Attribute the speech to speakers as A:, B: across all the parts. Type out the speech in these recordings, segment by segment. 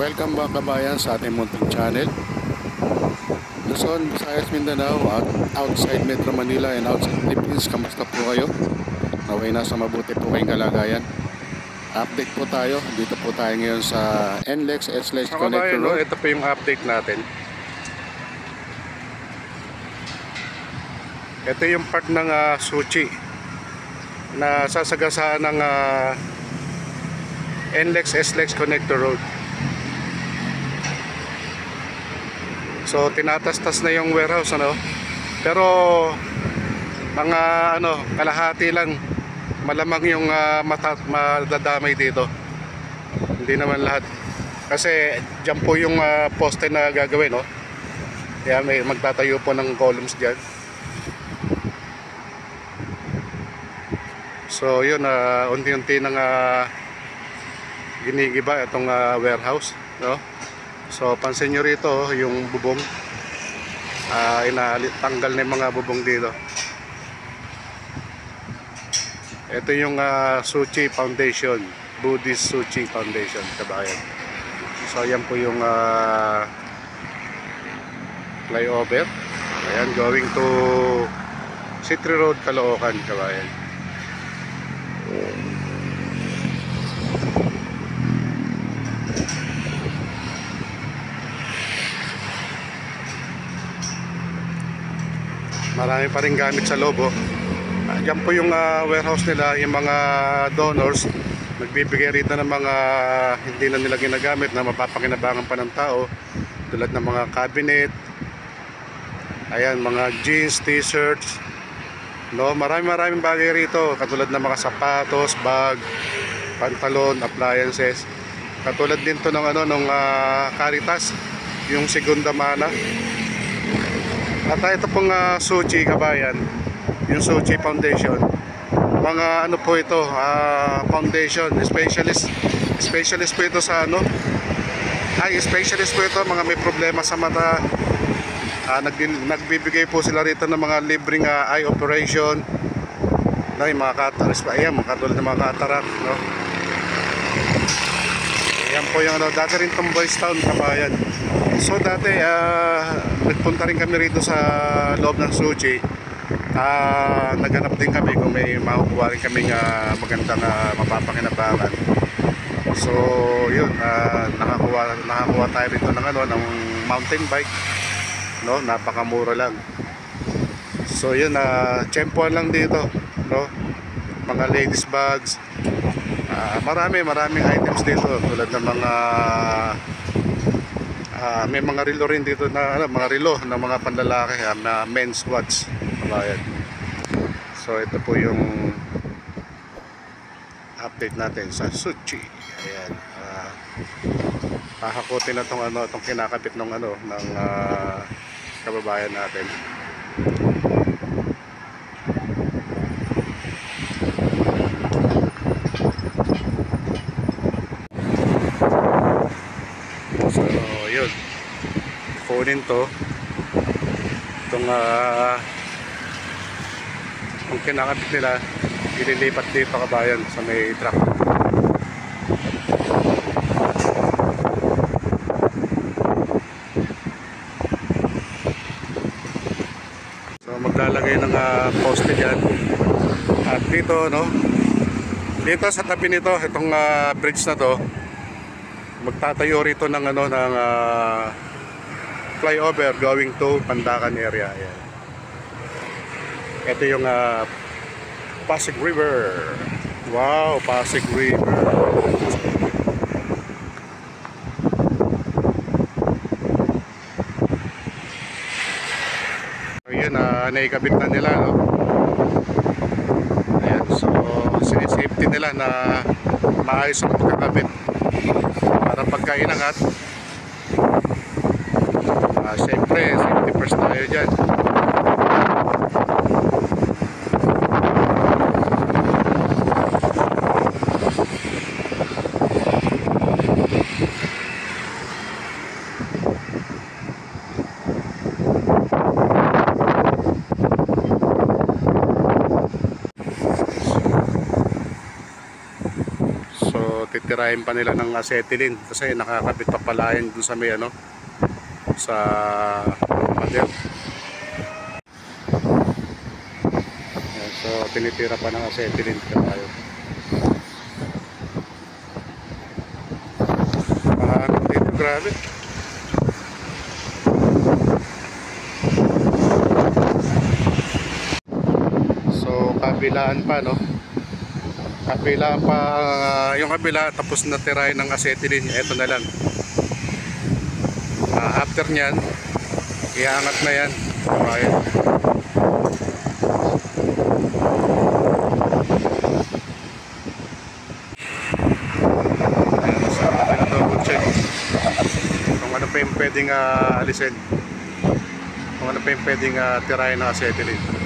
A: Welcome back kabayan sa ating munting channel. Luzon, Visayas, Mindanao at outside Metro Manila and outside Philippines. Kamusta po kayo? Naway nasa mabuti po kayong kalagayan. Update po tayo. Dito po tayo ngayon sa NLEX S-Lex Connector Road. Ito po yung update natin. Ito yung part ng Suchi na sasagasaan ng NLEX S-Lex Connector Road. So tinatastas na yung warehouse pero mga kalahati lang, malamang yung madadamay dito. Hindi naman lahat kasi dyan po yung poste na gagawin, kaya may magtatayo po ng columns dyan. So yun, unti-unti nang ginigiba itong warehouse, So pansin nyo rito yung bubong, tanggal na yung mga bubong dito. Ito yung Suchi Foundation, Buddhist Suchi Foundation, kabayan. So yan po yung flyover. Ayan, going to City Road, Caloocan, kabayan. Marami pa rin gamit sa loob. Diyan po yung warehouse nila, yung mga donors nagbibigay rito ng mga hindi na nila ginagamit na mapapakinabangan pa ng tao, tulad ng mga cabinet, ayan, mga jeans, t-shirts, maraming bagay rito, katulad ng mga sapatos, bag, pantalon, appliances. Katulad din to ng Caritas, yung Segunda Mana. At ito pong Suchi, kabayan, yung Suchi Foundation, mga po ito, foundation specialist po ito sa specialist po ito mga may problema sa mata. Nagbibigay po sila rito ng mga libreng eye operation, yung mga cataracts, ayan, katulad ng mga cataract, ayan po yung dati rin itong Boys Town, kabayan. So dati nagpunta rin kami rito sa loob ng Suchi. Naghanap din kami kung may makukuha rin kaming magandang mapapakinabangan. So yun, nakakuha tayo rito ng mountain bike, napakamura lang. So yun, tsempuan lang dito, mga ladies bags, maraming items dito, tulad ng mga may mga relo rin dito na mga relo ng mga panlalaki, na men's watch, kabayan. So ito po yung update natin sa Suchi. Ayan, pahakutin na itong kinakabit ng kababayan natin. So yun, kunin itong kinakabit nila, ililipat dito, kabayan, sa may truck. So maglalagay ng poste dyan. At dito, dito sa tabi nito, itong bridge na to, magtatayo rito ng flyover going to Pandacan area. Ayan. Ito yung Pasig River. Wow, Pasig River. Ayan, naikabit na nila, Ayan, so sinisafety nila na maayos ang pagkakabit para pagka inangat, syempre safety first tayo dyan. titirahin pa nila ng acetylene kasi nakakabit pa pala yan dun sa may ano, sa pader. So tinitira pa ng acetylene tayo. Mahanap dito, grabe. So kabilaan pa, no? Kabilaan pa, yung kabila tapos natirahin ng acetylene. Ito na lang. After nyan, iangat na yan. Ayan. So double check kung ano pa yung pwedeng alisin, kung ano pa yung pwedeng tirahin ng acetylene.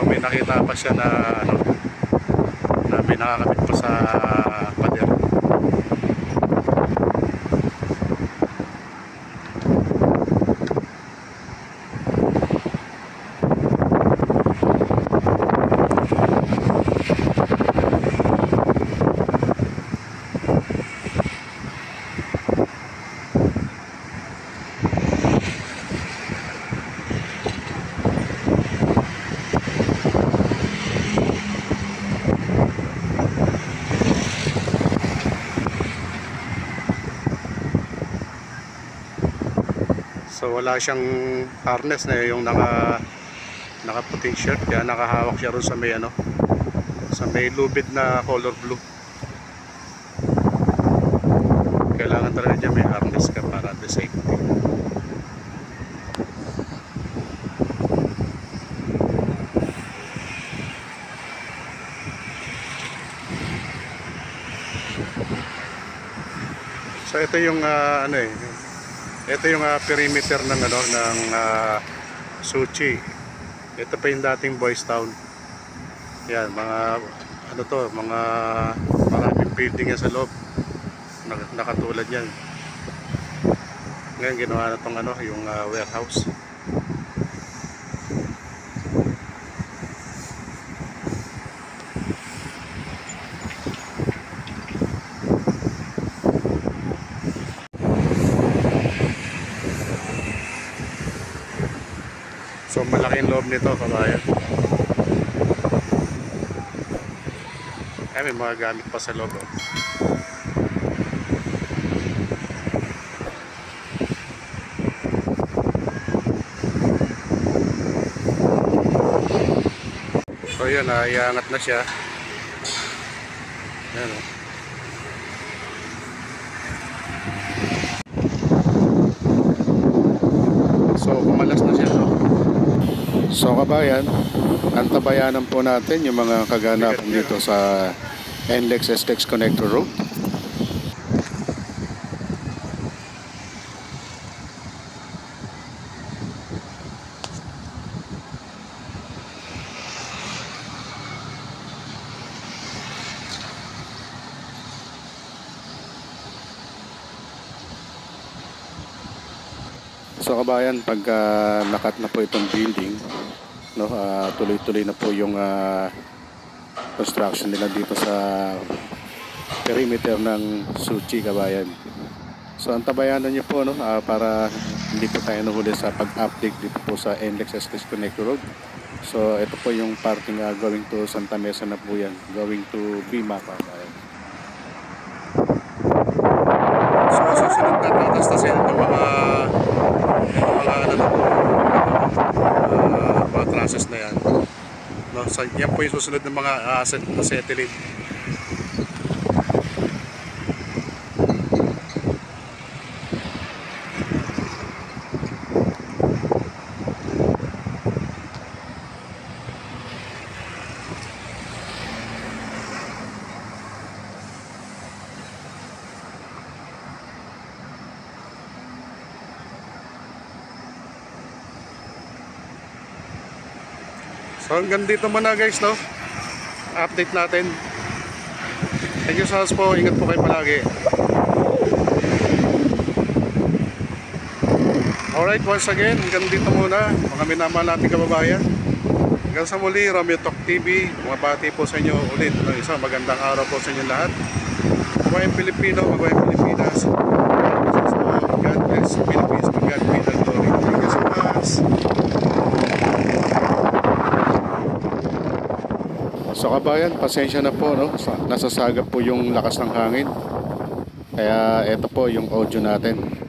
A: May nakita pa siya na ano, na may nakakabit pa sa pader. So wala siyang harness na yung nakaputing shirt, kaya nakahawak siya ron sa may ano, sa may lubid na color blue. Kailangan talaga dyan may harness ka para the safety. So ito yung ano eh, ito yung perimeter ng ano, ng Suchi. Ito pa yung dating Boys Town. Yan, mga ano to, mga maraming building yan sa loob. Nakatulad yan. Ngayon ginawa na tong ano, yung warehouse. So malaking loob nito, kabayan. Ay, may mga gamit pa sa loob. Oh. So yun, iangat na siya. Yan, oh. So kumalas na siya, no? So kabayan, antabayanan po natin yung mga kaganapan dito sa NLEX SLEX Connector Road. So kabayan, pagka nakat na po itong building, no, tuloy-tuloy na po yung construction nila dito sa perimeter ng Suchi, kabayan. So antabayanan niyo po, no, para hindi po tayo nahuli sa pag-update dito po sa NLEX SLEX Connector Road. So ito po yung parting going to Santa Mesa na po yan, going to Bima, kabayan. So susunod natin tastasin itong mga mga trusses na yan, no? So yan po yung susunod ng mga acetylene. So hanggang dito muna guys, no? Update natin. Thank you so much po. Ingat po kayo palagi. Alright, once again, hanggang dito muna, mga minamahal nating kababayan. Hanggang sa muli, Romeo Talk TV, bumabati po sa inyo ulit ng isang magandang araw po sa inyo lahat. Magbayang Pilipino, magbayang Pilipinas. God bless Philippines, God be the glory. Thank you so much. So kabayan, pasensya na po, no? Nasasagap po yung lakas ng hangin. Kaya ito po yung audio natin.